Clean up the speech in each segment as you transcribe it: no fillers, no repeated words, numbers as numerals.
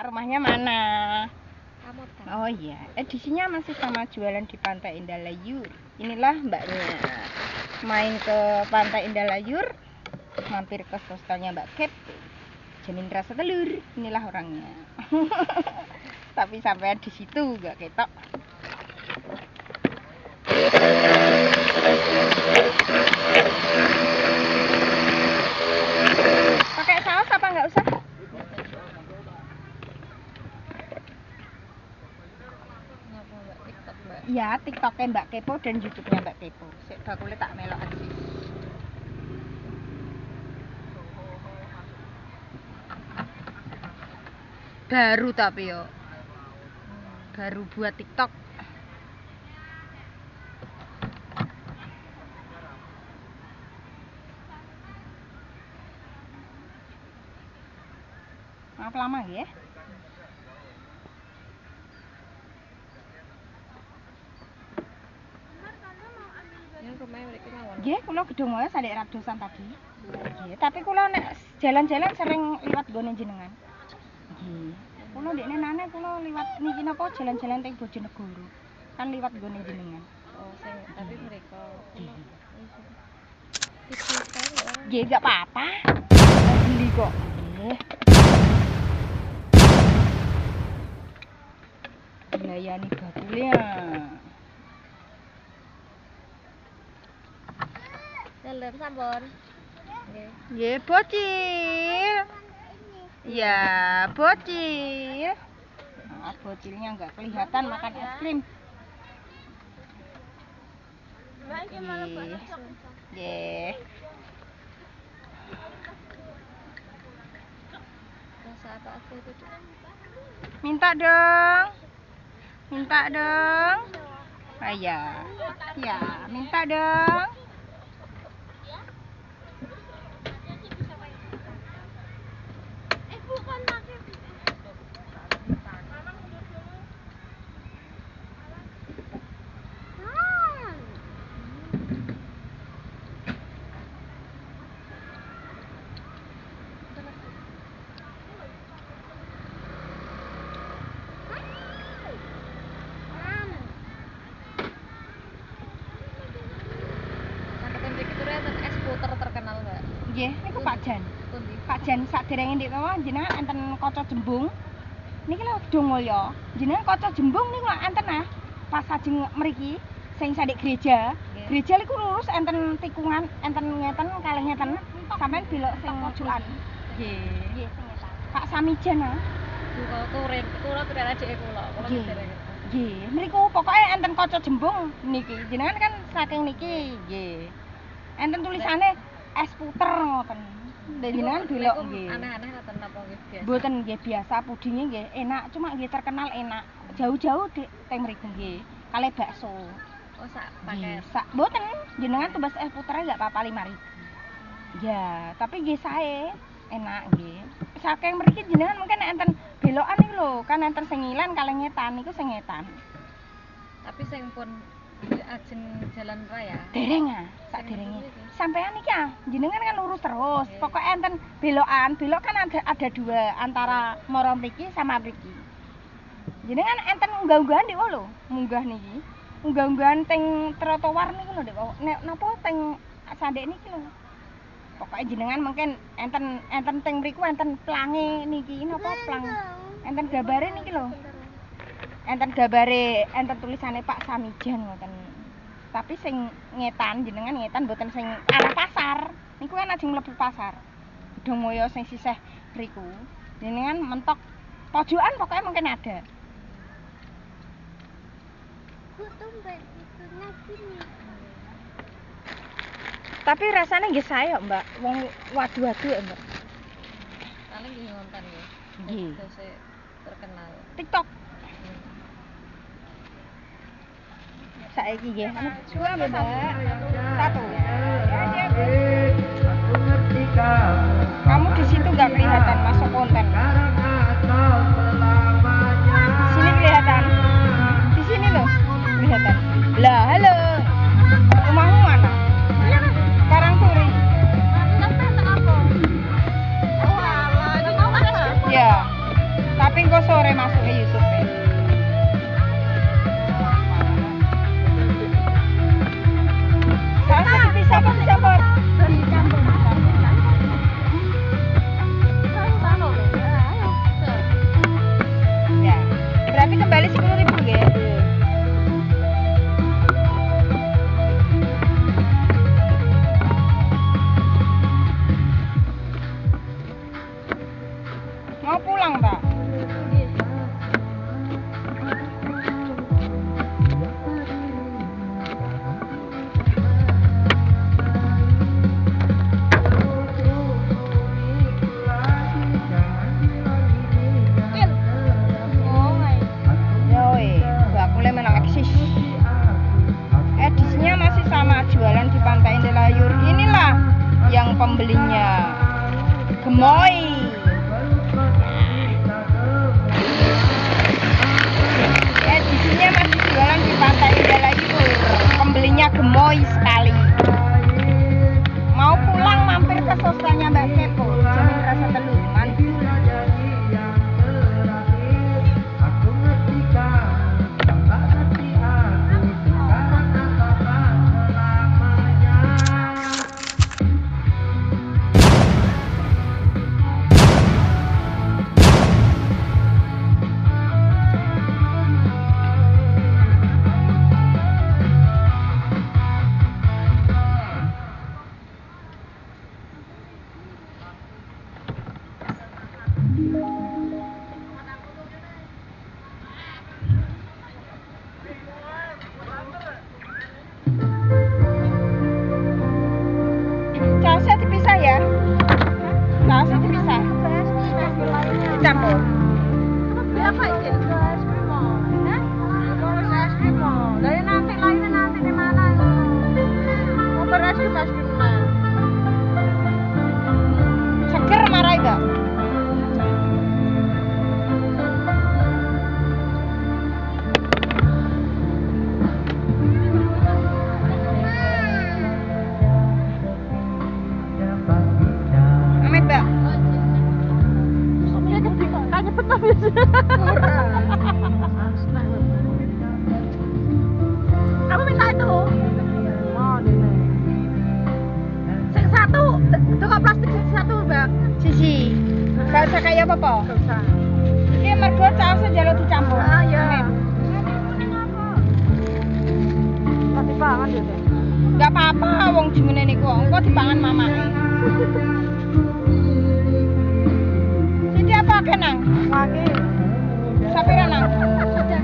rumahnya mana? Kamotan. Oh iya, edisinya masih sama, jualan di Pantai Indah Layur. Inilah mbaknya. Main ke Pantai Indah Layur, mampir ke hostelnya Mbak Kep, jamin rasa telur. Inilah orangnya. Tapi sampai di situ gak ketok. Pakai saus apa nggak usah? Iya, TikToknya Mbak Kepo dan YouTube-nya Mbak Kepo. Sik bakule tak melok aja. Baru tapi yo. Baru buat TikTok. Maaf lama ya. Nggih, kula gedung wae sadek radosan tadi. Nggih, tapi kula nek jalan-jalan sering liwat nggone jenengan. Nggih. Kula ndekne nane kula liwat niki napa jalan-jalan teng Bojonegoro. Kan liwat nggone jenengan. Oh, sing tapi mereka. Nggih, enggak apa-apa. Beli kok. Nggih. Dilayani bakulnya. Dalam sampun. Nggih. Nggih, bocil. Ya, bocil. Nah, bocilnya enggak kelihatan makan es krim. Nggih. Rasa apa aja itu? Minta dong. Minta dong. Ya. Ya, minta dong. Terkenal Mbak. Nggih, niku Pak Jan. Pak Jan saderenge ndik mawon jenengan enten kaca jembung. Niki lho Gedung Mulya. Jenengan kaca jembung niku enten pas ajeng mriki sing sadek gereja. Gereja niku lurus enten tikungan, enten ngeten kalih ngeten sampean belok sing pojokan. Nggih. Nggih, sing ngeten. Pak Samijan Kula turing, kula turen adike kula. Kula dereng. Nggih, mriku pokoke enten kaca jembung niki. Jenengan kan saking niki, nggih. Enten tulisane es puter ngoten. Jenengan belok nggih. Aneh-aneh ngoten napa nggih biasa. Mboten nggih biasa pudingnya nggih enak, cuma nggih terkenal enak. Jauh-jauh di teng mriku nggih. Kalih bakso. Oh, sak paket. Sak mboten, jenengan tumbas es puter enggak apa-apa 5.000. Ya, tapi nggih sae enak nggih. Saking mriki jenengan mungkin enten belokan iki lho, kan enten sing ngilan kalih ngetan niku sing ngetan. Tapi sing pun ajeng jalan raya. Dereng saderenge. Sampean iki jenengan kan lurus terus. Pokoke enten belokan, belok kan ada dua antara moro mriki sama mriki. Jenengan enten unggah-unggahan ndik lho, munggah niki. Unggah-unggahan teng trotoar niku lho Dik. Nek napa teng sandek niki lho. Pokoke jenengan mungkin enten teng mriku enten plange niki napa plang. Enten gambare niki lho. Enten gambare, enten tulisane Pak Samijan ngoten. Tapi sing ngetan jenengan ngetan mboten sing arah pasar. Niku kan ajeng mlebu pasar. Gedung Mulya sing sisih mriku. Jenengan mentok pojokan pokoknya mungkin ada. Tapi rasanya nggih sae kok, Mbak. Wong wadu-wadu ya, Mbak. Paling nggih ngonten nggih. Nggih. Terkenal. TikTok. Saiki nggih. Dua, Mbak. Satu. Kamu di situ nggak kelihatan masuk konten. Sini kelihatan. Di sini loh kelihatan. Lah, halo. Rumahmu mana? Karangturi. Ya. Tapi Tapi kok sore masuk ke YouTube ya. Saya bisa kok dicampur. Ya, berarti kembali 10.000 ya. Mau pulang, Pak? Yoi, bakule menang eksis. Edisinya masih sama, jualan di Pantai Indralayur. Inilah yang pembelinya gemoy. Edisinya masih jualan di Pantai Indralayur. Pembelinya gemoy sekali. Mau pulang mampir ke sosanya Mbak Kepo, jamin rasa telur mantul. Sausnya dipisah ya? Sausnya dipisah? Dicampur? Berapa itu? Dari nanti lainnya nanti di mana? Mau beras ke mas Bima. Seger marah enggak? Amin, Mbak. Kayaknya betul bisa. Kamu minta itu? Oh, ini. Sing satu, tukar plastik sing satu, Mbak. Sisi. Gak usah kayak apa-apa. Gak usah. Ini mergo sausnya jalur dicampur. Ah, iya. Amin. Masih banget ya, Mbak. Gak apa-apa wong jemene niku, engko dipangan mamake. Siti apa kenang? Lagi. Sapira nang? Sudah.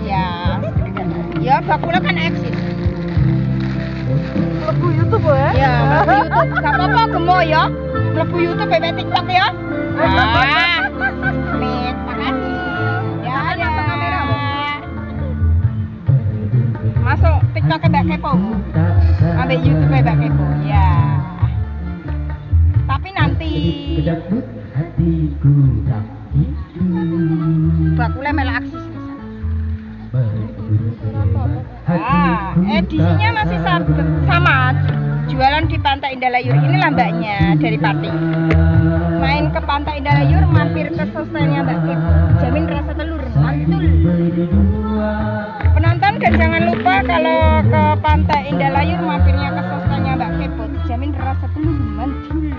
Ya. Ya bakula kan eksis. Lebu YouTube ya? Ya, mlebu YouTube. Gak apa-apa gemo ya. Mlebu YouTube bebek TikTok ya. Ah. Mit, makasih. Ya, ada kamera. Masuk TikTok Mbak Kepo. Ambil YouTube Mbak Kepo. Ya. Tapi nanti bakule melak aksis di sana. Edisinya masih sama. Jualan di Pantai Indralayur. Inilah mbaknya dari Pati. Main ke Pantai Indralayur, mampir ke sosnya Mbak Kepo. Jamin rasa telur mantul. Penonton dan jangan lupa kalau ke Pantai Indralayur mampirnya ke sosnya Mbak Kepo. Jamin rasa telur mantul.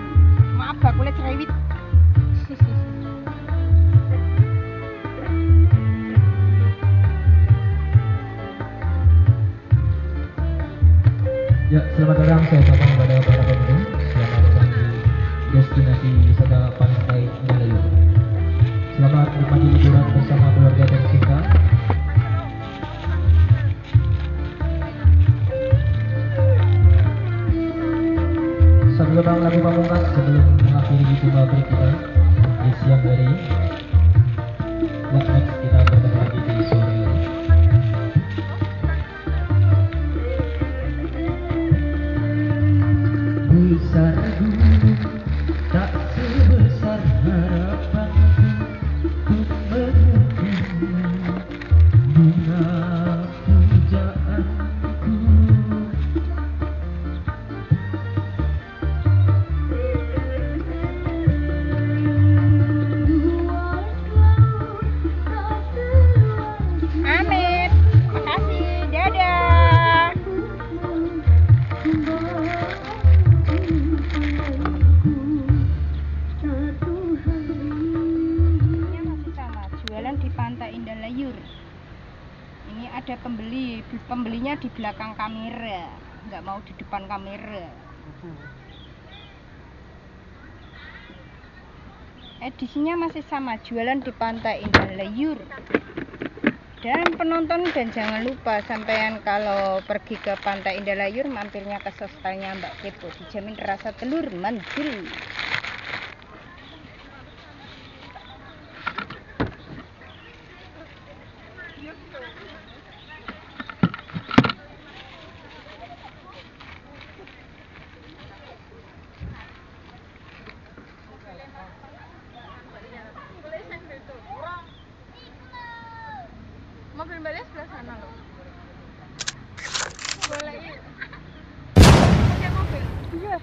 Maaf bakule cerewet. Ya, selamat datang saya ucapkan kepada para pengunjung. Selamat datang di destinasi wisata Pantai Indralayur. Selamat menikmati liburan bersama keluarga tercinta. Satu orang lagu pamungkas sebelum mengakhiri jumpa break kita di siang hari. Ya, next kita bertemu lagi di sore hari. Besar gunung tak sebesar harapanku, ku menunggu ada pembelinya di belakang kamera, nggak mau di depan kamera. Edisinya masih sama, jualan di Pantai Indah Layur. Dan penonton, dan jangan lupa sampean kalau pergi ke Pantai Indah Layur mampirnya ke sostelnya Mbak Kepo, dijamin rasa telur mantul. Mobil balik sebelah sana loh. Boleh. Pakai mobil. Iya.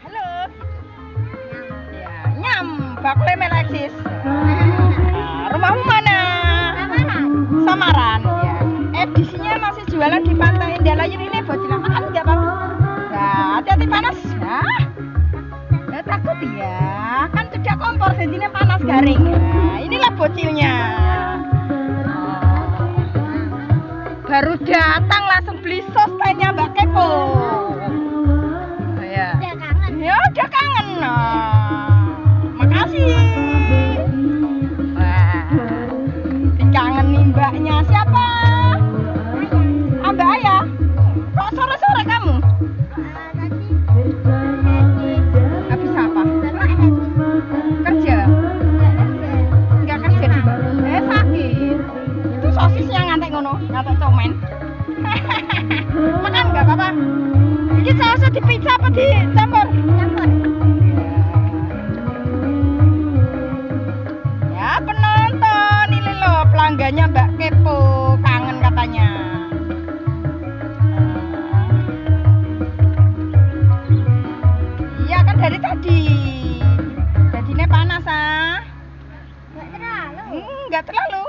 Halo. Ya, nyam, bakle Melexis. Rumahmu mana? Samaran. Ya. Edisinya masih jualan di Pantai Indah Layur ini, bocil makan enggak, Bang? Nah, hati-hati panas ya. Ya takut ya, kan tidak kompor, sentinya panas garing. Nah, inilah bocilnya. Baru datang langsung beli sostelnya Mbak Kepo. Ya. Udah kangen. Ya udah kangen. Makasih. Wah, dikangeni mbaknya siapa? Mbak Ayah. Kok sore-sore kamu? Habis apa? Kerja? Enggak kerja di sakit. Itu sosisnya ngantek ngono, ngantek comen. Makan enggak apa-apa? Ini sausnya di pizza apa di campur? Campur. Ya penonton, ini loh pelanggannya Mbak Kepo, kangen katanya. Iya kan dari tadi. Jadinya panas ah. Enggak terlalu. Enggak terlalu.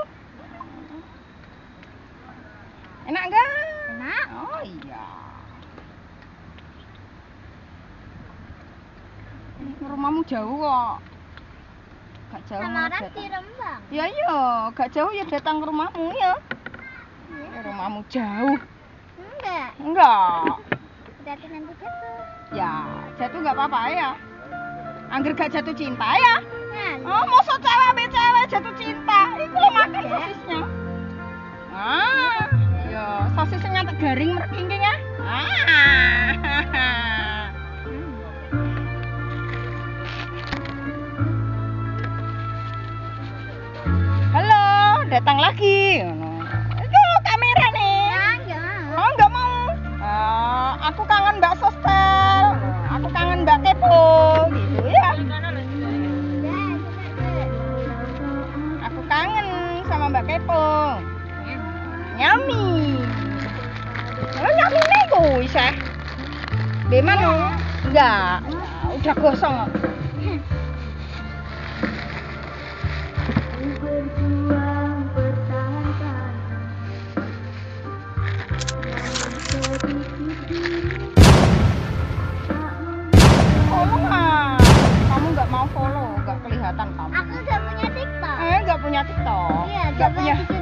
Enak enggak? Enak. Oh iya. Rumahmu jauh kok. Gak jauh malah Samaran datang. di Rembang. Ya iya, gak jauh ya datang ke rumahmu ya. Ya, rumahmu jauh. Enggak. Enggak. Berarti nanti jatuh. Ya, jatuh enggak apa-apa ya. Angger gak jatuh cinta ya. Nah, Oh, mosok cewek jatuh cinta. Iku lo makan sosisnya. Ah, iya, sosisnya ngantek garing merkingking ya. Ah. Halo, datang lagi. Itu kamera nih. enggak. Oh, enggak mau. Aku kangen Mbak Sostel. Aku kangen Mbak Kepo gitu ya. Aku kangen sama Mbak Kepo. Nyami. Kalau nyami nih bisa. Bagaimana? Enggak. Udah gosong. Follow ah. Kamu nggak mau follow, nggak kelihatan kamu. Aku udah punya TikTok. Nggak punya TikTok. Iya, Nggak coba punya. bikin